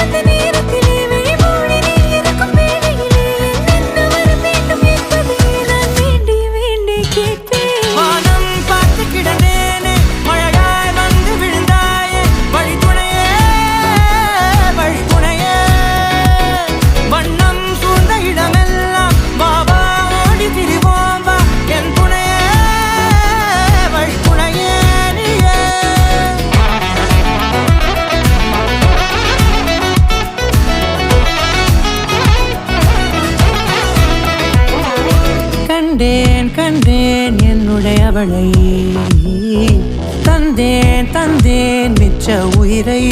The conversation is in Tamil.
அந்த நேரத்திலே விழிமூடி நீ இருக்கும் வேளையிலே என்ன வரம் வேண்டும் என்பதை நான் வேண்டி வேண்டி கேட்பேன். வானம் பார்த்து கிடந்தேனே, மழையாய் வந்து விழுந்தாயே, வழித்துணையே வழித்துணையே. வண்ணம் சூழ்ந்த இடமெல்லாம் வா வா ஓடி திரிவோம் வா, என் துணையே வழித்துணையே நீயே. கண்டேன் கண்டேன் என்னுடையவளை, தந்தேன் தந்தேன் மிச்ச உயிரை.